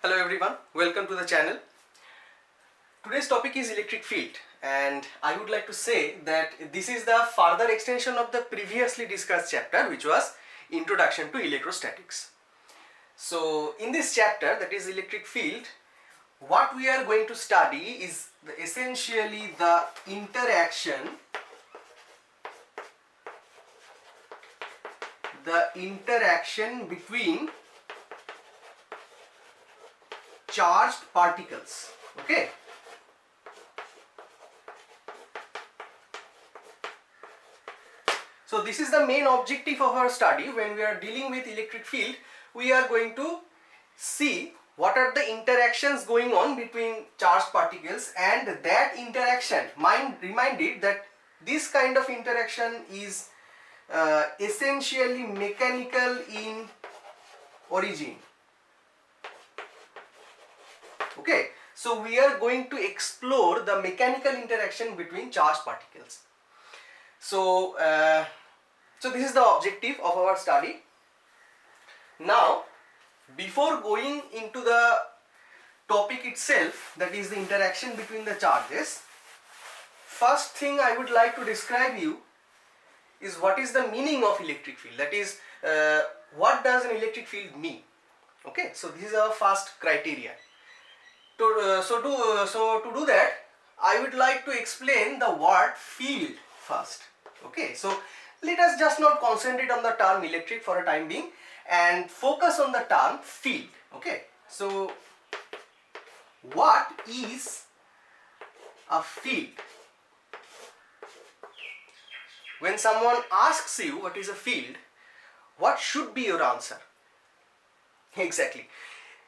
Hello everyone, welcome to the channel. Today's topic is electric field, and I would like to say that this is the further extension of the previously discussed chapter, which was Introduction to Electrostatics. So in this chapter, that is electric field, what we are going to study is essentially the interaction between charged particles. Okay. So this is the main objective of our study. When we are dealing with electric field, we are going to see what are the interactions going on between charged particles, and that interaction, reminded that this kind of interaction is essentially mechanical in origin. Okay, so we are going to explore the mechanical interaction between charged particles. So this is the objective of our study. Now, before going into the topic itself, that is the interaction between the charges, first thing I would like to describe you is what is the meaning of electric field. That is, what does an electric field mean? Okay, so this is our first criteria. So to do that, I would like to explain the word field first. Okay, so let us just not concentrate on the term electric for a time being and focus on the term field. Okay, so what is a field? When someone asks you what is a field, what should be your answer? Exactly.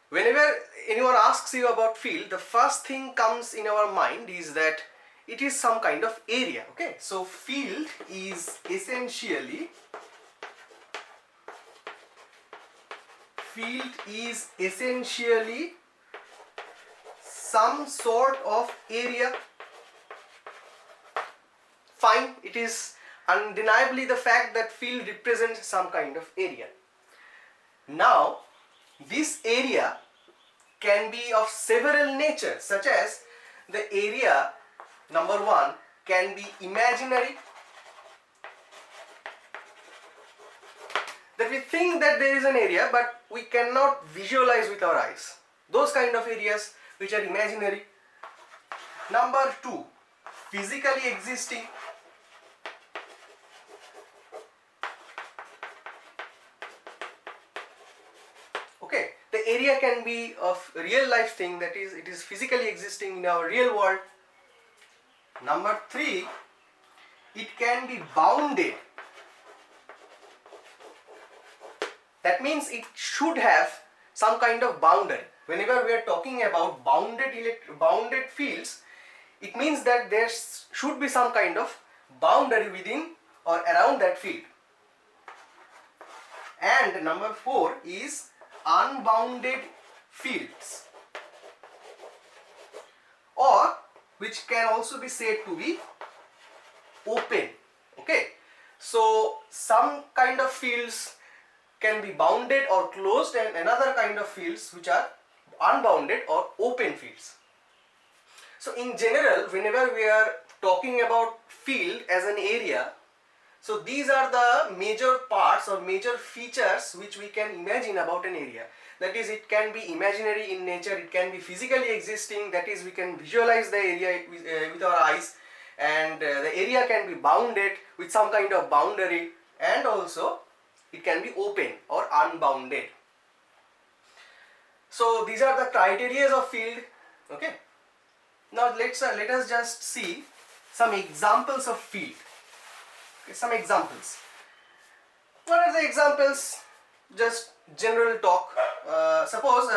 Whenever anyone asks you about field, the first thing comes in our mind is that it is some kind of area. Okay, so field is essentially some sort of area. Fine, it is undeniably the fact that field represents some kind of area. Now, this area can be of several natures, such as the area number one can be imaginary, that we think that there is an area but we cannot visualize with our eyes. Those kind of areas which are imaginary. Number two, physically existing. Okay, the area can be of real life thing, that is, it is physically existing in our real world. Number three, it can be bounded. That means it should have some kind of boundary. Whenever we are talking about bounded fields, it means that there should be some kind of boundary within or around that field. And number four is unbounded fields, or which can also be said to be open. Okay, so some kind of fields can be bounded or closed, and another kind of fields which are unbounded or open fields. So in general, whenever we are talking about field as an area, so these are the major parts or major features which we can imagine about an area. That is, it can be imaginary in nature, it can be physically existing, that is, we can visualize the area with our eyes, and the area can be bounded with some kind of boundary, and also it can be open or unbounded. So these are the criteria of field. Okay. Now let us just see some examples of field. Okay, some examples. What are the examples? Just general talk. Suppose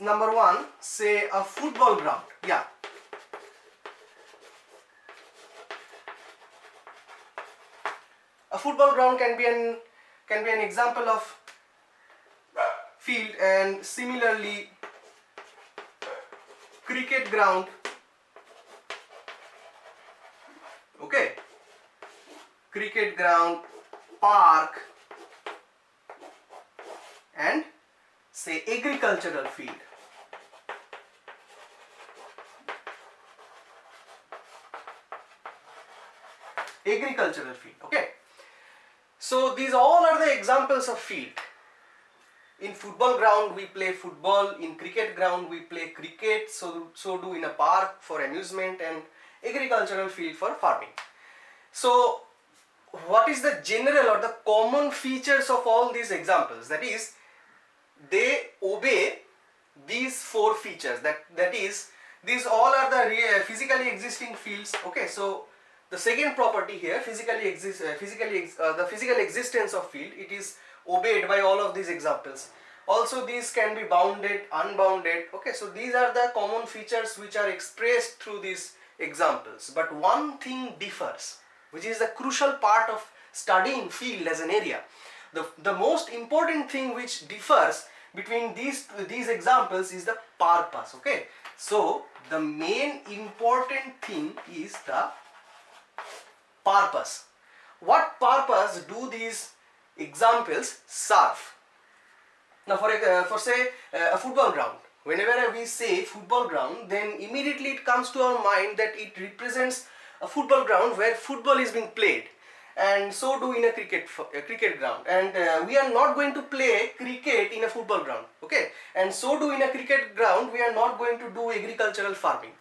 number one, say a football ground. Yeah. A football ground can be an example of field, and similarly cricket ground. Okay, cricket ground, park, and say agricultural field. Agricultural field, okay. So these all are the examples of field. In football ground we play football, in cricket ground we play cricket, so do in a park for amusement, and agricultural field for farming. So what is the general or the common features of all these examples? That is, they obey these four features. That is, these all are the physically existing fields. Okay, so the second property here, the physical existence of field, it is obeyed by all of these examples. Also, these can be bounded, unbounded. Okay, so these are the common features which are expressed through these examples. But one thing differs, which is the crucial part of studying field as an area. The most important thing which differs between these examples is the purpose. Okay, so the main important thing is the purpose. What purpose do these examples serve? Now for say a football ground, whenever we say football ground, then immediately it comes to our mind that it represents a football ground where football is being played, and so do in a cricket ground, and we are not going to play cricket in a football ground, okay, and so do in a cricket ground we are not going to do agricultural farming.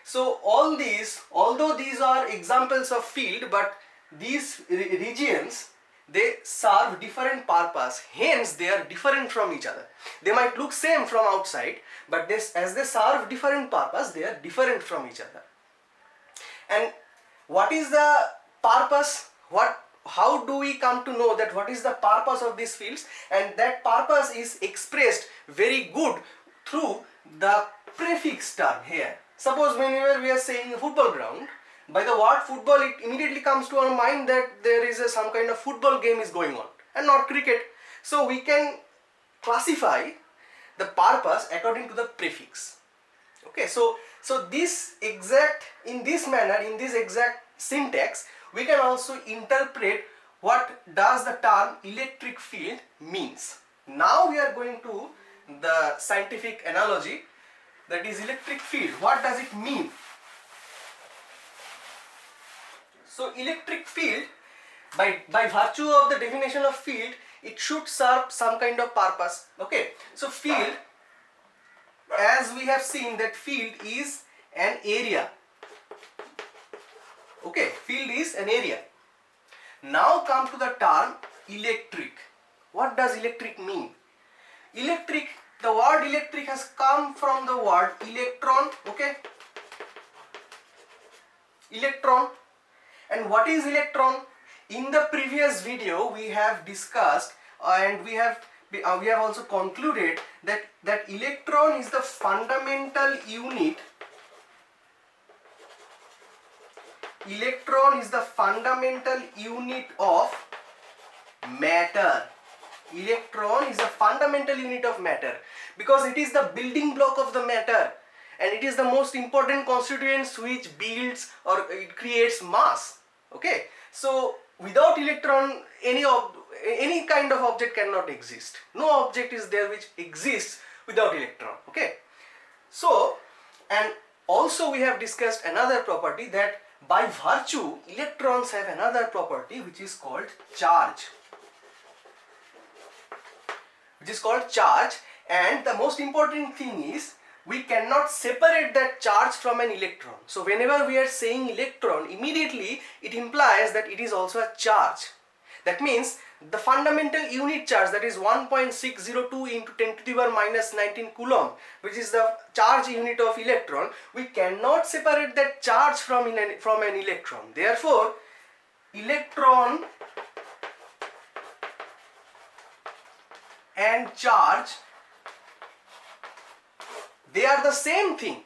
So all these, although these are examples of field, but these regions, they serve different purpose, hence they are different from each other. They might look same from outside, but as they serve different purpose, they are different from each other. And what is the purpose? How do we come to know that what is the purpose of these fields? And that purpose is expressed very good through the prefix term here. Suppose whenever we are saying football ground, by the word football, it immediately comes to our mind that there is some kind of football game is going on and not cricket. So we can classify the purpose according to the prefix. Okay, so this exact, in this manner, in this exact syntax, we can also interpret what does the term electric field means. Now we are going to the scientific analogy, that is electric field. What does it mean? So electric field, by virtue of the definition of field, it should serve some kind of purpose. Okay, so field, as we have seen that field is an area. Okay, field is an area. Now come to the term electric. What does electric mean? Electric, the word electric has come from the word electron. Okay, electron. And what is electron? In the previous video we have discussed and we have also concluded that electron is the fundamental unit. Electron is the fundamental unit of matter. Electron is a fundamental unit of matter because it is the building block of the matter, and it is the most important constituent which builds or it creates mass. Okay, so without electron, any kind of object cannot exist. No object is there which exists without electron. Okay, so, and also we have discussed another property, that by virtue electrons have another property which is called charge. And the most important thing is we cannot separate that charge from an electron. So whenever we are saying electron, immediately it implies that it is also a charge. That means the fundamental unit charge, that is 1.602 into 10 to the power minus 19 coulomb, which is the charge unit of electron, we cannot separate that charge from an electron. Therefore, electron and charge, they are the same thing.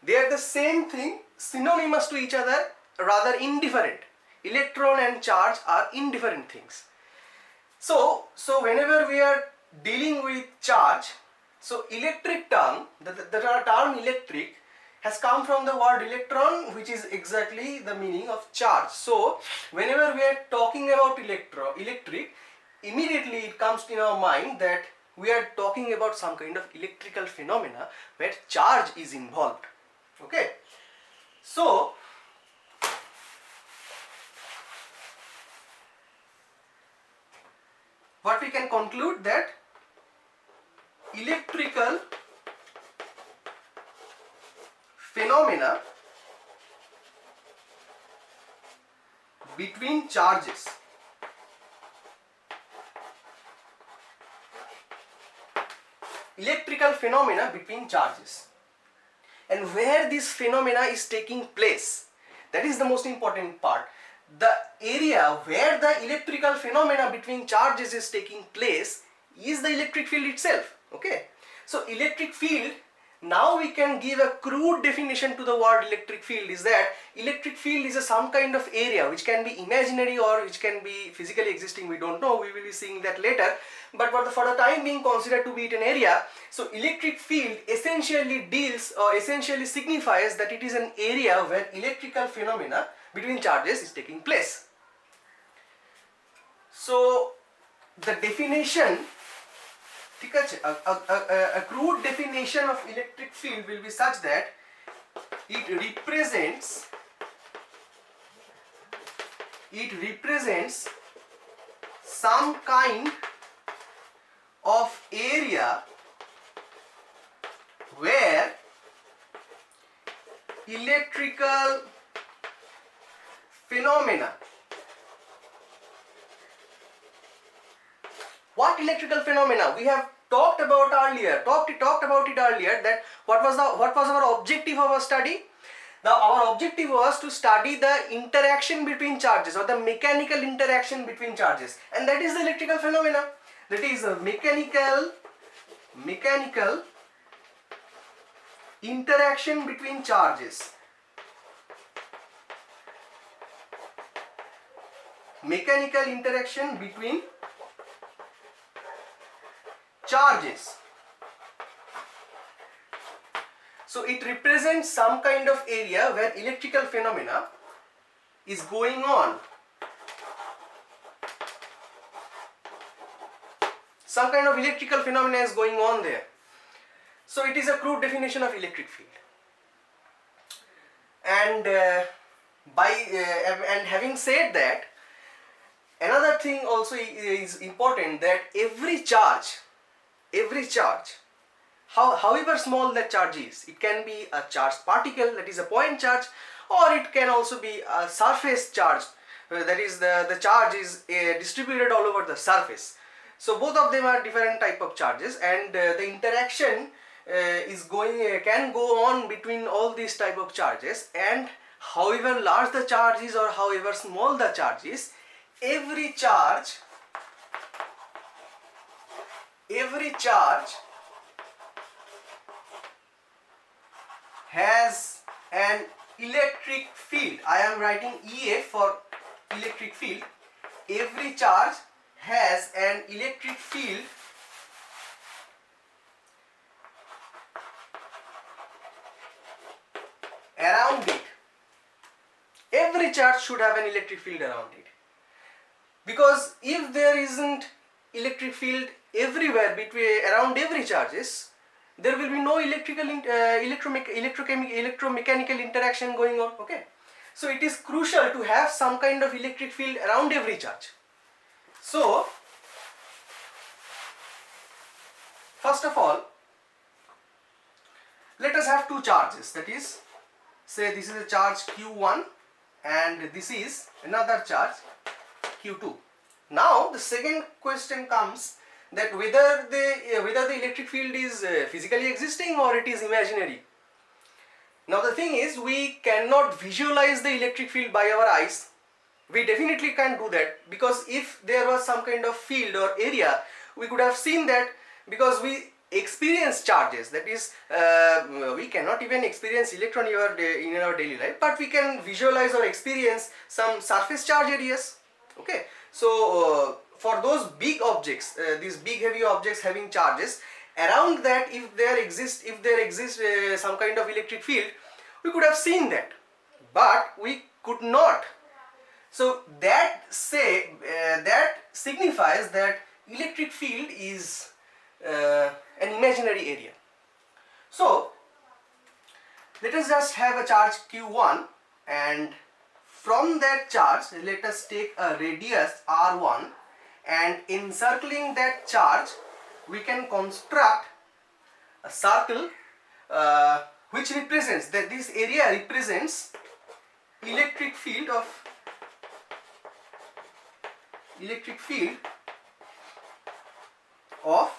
They are the same thing, synonymous to each other, rather indifferent. Electron and charge are indifferent things. So whenever we are dealing with charge, so electric term, the term electric has come from the word electron, which is exactly the meaning of charge. So whenever we are talking about electric, immediately it comes in our mind that we are talking about some kind of electrical phenomena where charge is involved. Okay, so what we can conclude, that electrical phenomena between charges and where this phenomena is taking place, that is the most important part. The area where the electrical phenomena between charges is taking place is the electric field itself. Okay, so electric field, now we can give a crude definition to the word electric field, is that electric field is some kind of area which can be imaginary or which can be physically existing, we don't know, we will be seeing that later, but for the time being considered to be it an area. So electric field essentially deals or essentially signifies that it is an area where electrical phenomena between charges is taking place. So the definition, a crude definition of electric field will be such that it represents some kind of area where electrical phenomena. What electrical phenomena? We have talked about it earlier, that what was our objective of our study? Our objective was to study the interaction between charges, or the mechanical interaction between charges, and that is the electrical phenomena. That is a mechanical interaction between charges. Mechanical interaction between charges. So it represents some kind of area where electrical phenomena is going on. Some kind of electrical phenomena is going on there. So it is a crude definition of electric field. And and having said that, another thing also is important, that every charge, however small that charge is, it can be a charged particle, that is a point charge, or it can also be a surface charge, that is the charge is distributed all over the surface. So both of them are different type of charges, and the interaction can go on between all these type of charges, and however large the charge is or however small the charge is, every charge has an electric field. I am writing EF for electric field. Every charge has an electric field around it. Every charge should have an electric field around it, because if there isn't electric field everywhere around every charges, there will be no electromechanical interaction going on. Okay, so it is crucial to have some kind of electric field around every charge. So first of all, let us have two charges, that is, say this is a charge Q1 and this is another charge Q2. Now the second question comes, that whether the electric field is physically existing or it is imaginary. Now the thing is, we cannot visualize the electric field by our eyes. We definitely can't do that, because if there was some kind of field or area, we could have seen that, because we experience charges, that is we cannot even experience electron in our daily life, but we can visualize or experience some surface charge areas. Okay, so for those big objects, these big heavy objects having charges around that, if there exists some kind of electric field, we could have seen that, but we could not. So that signifies that electric field is an imaginary area. So let us just have a charge q1, and from that charge let us take a radius r1, and encircling that charge we can construct a circle which represents that this area represents electric field of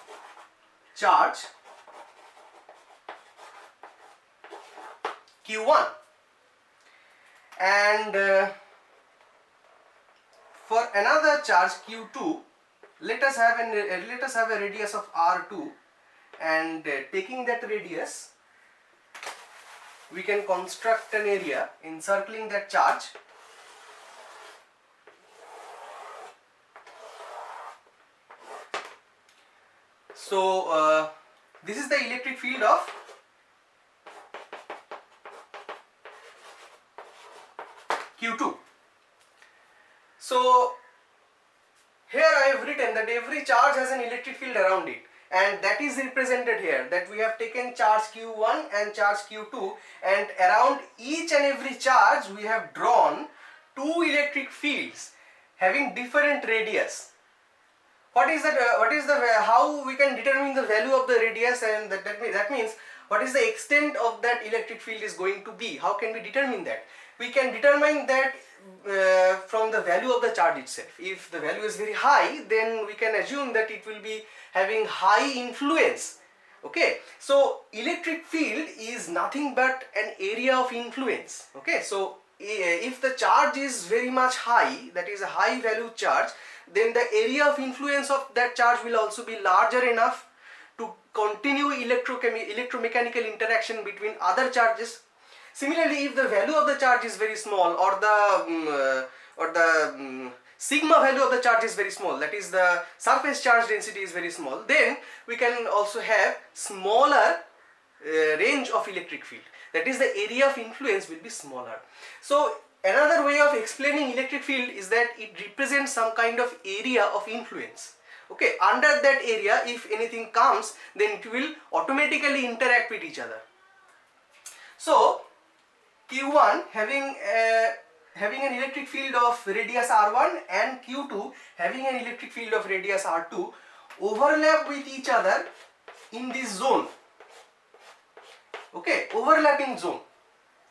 charge q1, and for another charge q2 let us have a radius of r2, and taking that radius we can construct an area encircling that charge. So this is the electric field of q2. So here I have written that every charge has an electric field around it, and that is represented here, that we have taken charge q1 and charge q2, and around each and every charge we have drawn two electric fields having different radius. What is that? How we can determine the value of the radius, and that means what is the extent of that electric field is going to be? How can we determine that? We can determine that from the value of the charge itself. If the value is very high, then we can assume that it will be having high influence. Okay, so electric field is nothing but an area of influence. Okay, so if the charge is very much high, that is a high value charge, then the area of influence of that charge will also be larger enough to continue electromechanical interaction between other charges. Similarly, if the value of the charge is very small, or the sigma value of the charge is very small, that is the surface charge density is very small, then we can also have smaller range of electric field, that is the area of influence will be smaller. So another way of explaining electric field is that it represents some kind of area of influence. Okay, under that area if anything comes, then it will automatically interact with each other. So q1 having an electric field of radius r1 and q2 having an electric field of radius r2 overlap with each other in this zone. Okay, overlapping zone,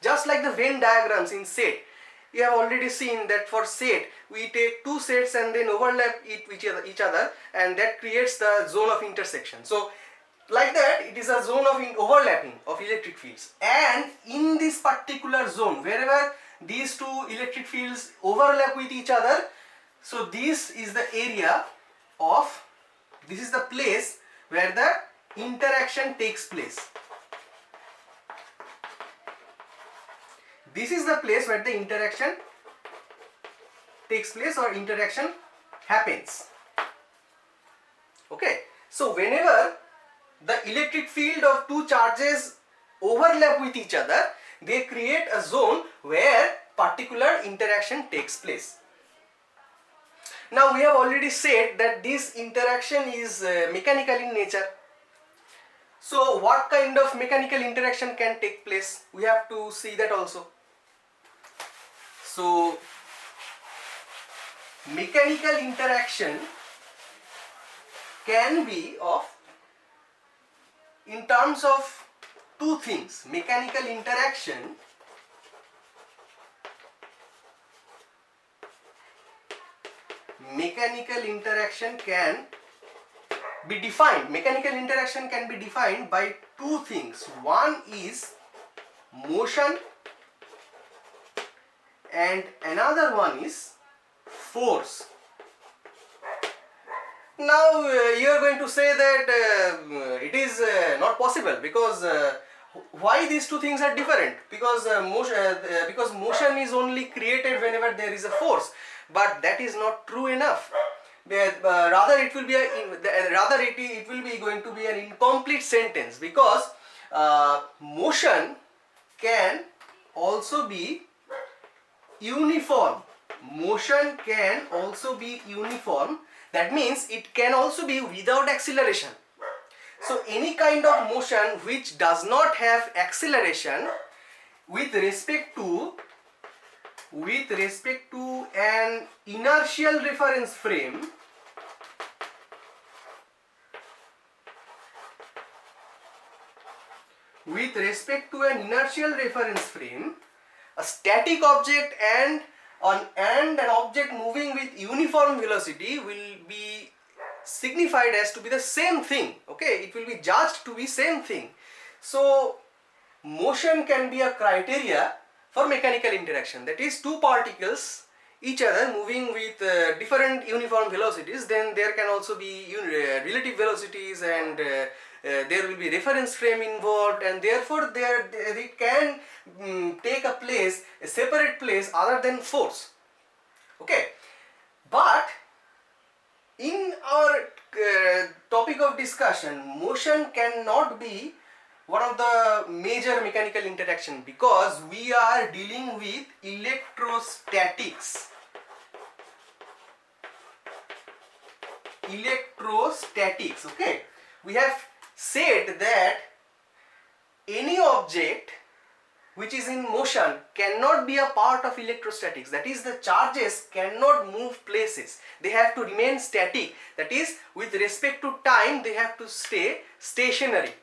just like the Venn diagrams in set. You have already seen that for set we take two sets and then overlap it with each other, and that creates the zone of intersection. So like that, it is a zone of overlapping of electric fields, and in this particular zone, wherever these two electric fields overlap with each other, so this is the area of, this is the place where the interaction takes place. This is the place where the interaction takes place or interaction happens. Okay, so whenever the electric field of two charges overlap with each other, they create a zone where particular interaction takes place. Now we have already said that this interaction is mechanical in nature. So what kind of mechanical interaction can take place? We have to see that also. So mechanical interaction can be of, in terms of two things. Mechanical interaction can be defined. Mechanical interaction can be defined by two things. One is motion and another one is force. Now you are going to say that it is not possible, because why these two things are different? Because motion is only created whenever there is a force, but that is not true enough. Rather it will be going to be an incomplete sentence, because motion can also be uniform. Motion can also be uniform. That means it can also be without acceleration. So any kind of motion which does not have acceleration with respect to an inertial reference frame, a static object and an object moving with uniform velocity will be signified as to be the same thing. Okay, it will be judged to be same thing. So motion can be a criteria for mechanical interaction, that is two particles each other moving with different uniform velocities. Then there can also be relative velocities, and there will be reference frame involved, and therefore it can take a separate place other than force. Okay, but in our topic of discussion, motion cannot be one of the major mechanical interaction, because we are dealing with electrostatics. Okay, we have said that any object which is in motion cannot be a part of electrostatics. That is, the charges cannot move places, they have to remain static. That is, with respect to time they have to stay stationary.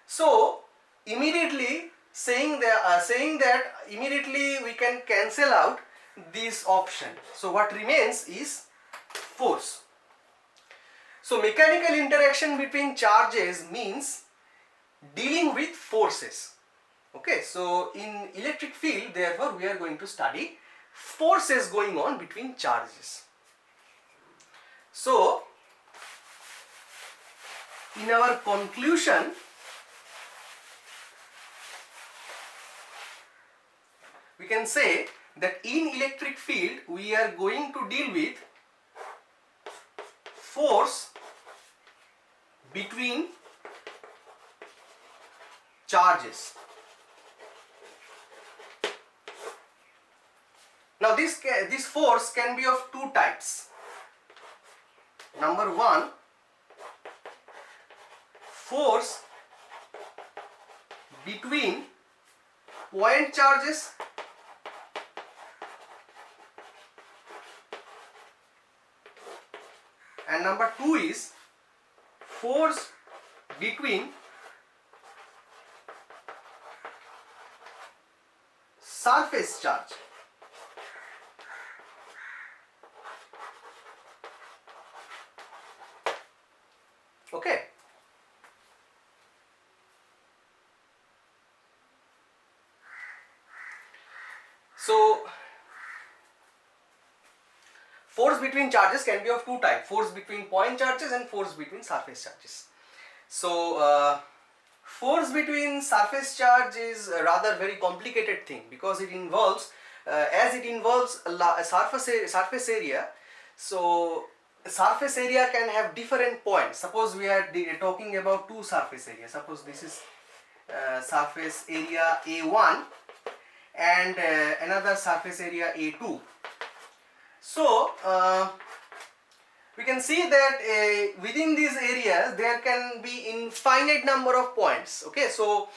So immediately saying that immediately we can cancel out this option. So what remains is force. So mechanical interaction between charges means dealing with forces. Okay, so in electric field, therefore we are going to study forces going on between charges. So in our conclusion, we can say that in electric field we are going to deal with force between charges. Now this force can be of two types. Number one, force between point charges, and number two is force between surface charge. Okay. So force between charges can be of two types: force between point charges and force between surface charges. So force between surface charge is a rather very complicated thing, because it involves a surface area. So surface area can have different points. Suppose we are talking about two surface areas. Suppose this is surface area A1 and another surface area A2. So we can see that within these areas there can be infinite number of points. Okay, so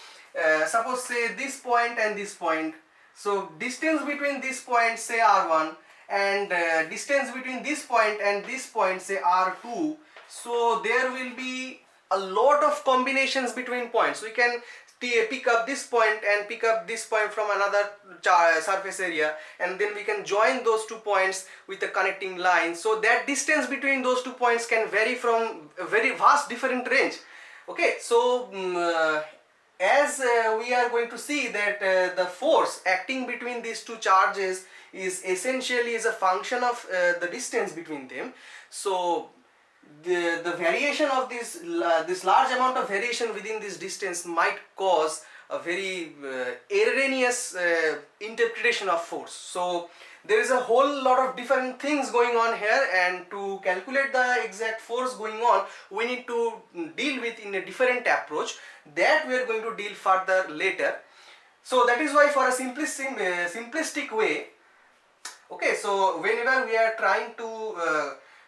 suppose say this point and this point. So distance between this point, say R1, and distance between this point and this point, say R2. So there will be a lot of combinations between points. We can pick up this point and pick up this point from another surface area, and then we can join those two points with a connecting line. So that distance between those 2 points can vary from a very vast different range. Okay, so as we are going to see that the force acting between these two charges is essentially a function of the distance between them. So the variation of this large amount of variation within this distance might cause a very erroneous interpretation of force. So there is a whole lot of different things going on here, and to calculate the exact force going on, we need to deal with in a different approach that we are going to deal further later. So that is why, for a simplistic way, okay, so whenever we are trying to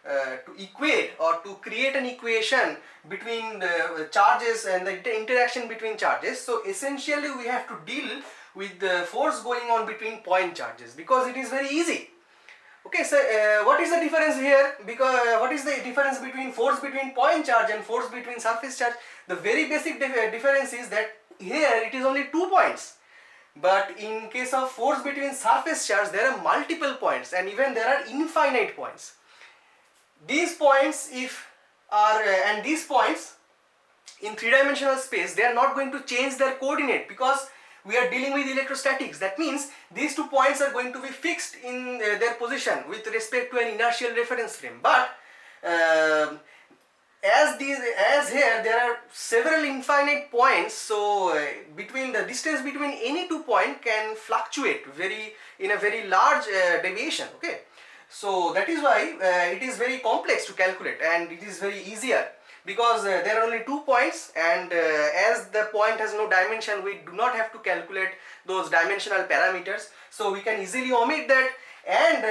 to equate or to create an equation between the charges and the interaction between charges. So essentially we have to deal with the force going on between point charges, because it is very easy. Okay, so what is the difference here? Because what is the difference between force between point charge and force between surface charge? The very basic difference is that here it is only 2 points, but in case of force between surface charge there are multiple points, and even there are infinite points. These points and these points in three-dimensional space, they are not going to change their coordinate, because we are dealing with electrostatics. That means these 2 points are going to be fixed in their position with respect to an inertial reference frame. But as here there are several infinite points, so between the distance between any 2 points can fluctuate in a very large deviation. Okay, so that is why it is very complex to calculate, and it is very easier because there are only 2 points, and as the point has no dimension, we do not have to calculate those dimensional parameters, so we can easily omit that. And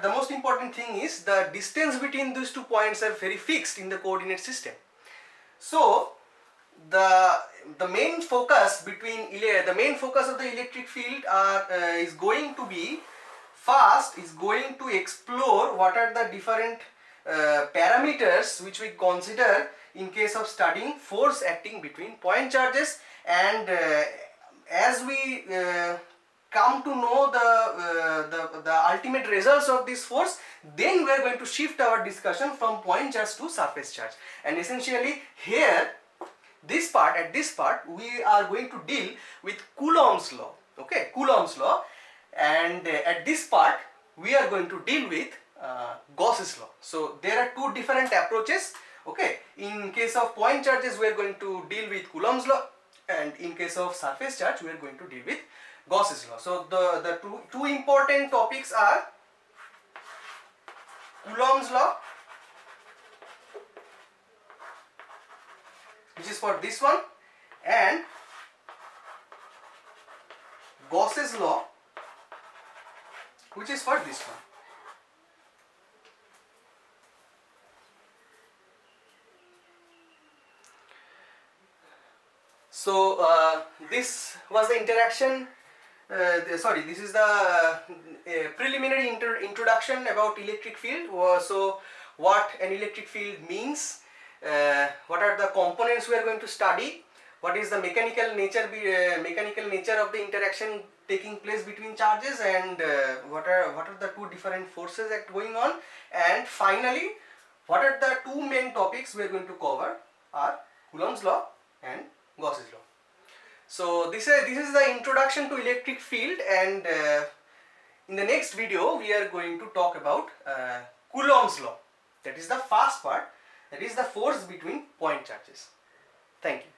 the most important thing is the distance between these 2 points are very fixed in the coordinate system. So the main focus of the electric field is going to be to explore what are the different parameters which we consider in case of studying force acting between point charges. And as we come to know the ultimate results of this force, then we are going to shift our discussion from point charge to surface charge. And essentially here at this part we are going to deal with Coulomb's law. Okay, Coulomb's law. And at this part we are going to deal with Gauss's law. So there are 2 different approaches. Okay, in case of point charges we are going to deal with Coulomb's law, and in case of surface charge we are going to deal with Gauss's law. So the two important topics are Coulomb's law, which is for this one, and Gauss's law, which is for this one. So this was the interaction. This is the preliminary introduction about electric field. So what an electric field means, what are the components we are going to study, what is the mechanical nature of the interaction taking place between charges, and what are the 2 different forces that going on, and finally what are the 2 main topics we are going to cover are Coulomb's law and Gauss's law. So this is the introduction to electric field, and in the next video we are going to talk about Coulomb's law. That is the first part, that is the force between point charges. Thank you.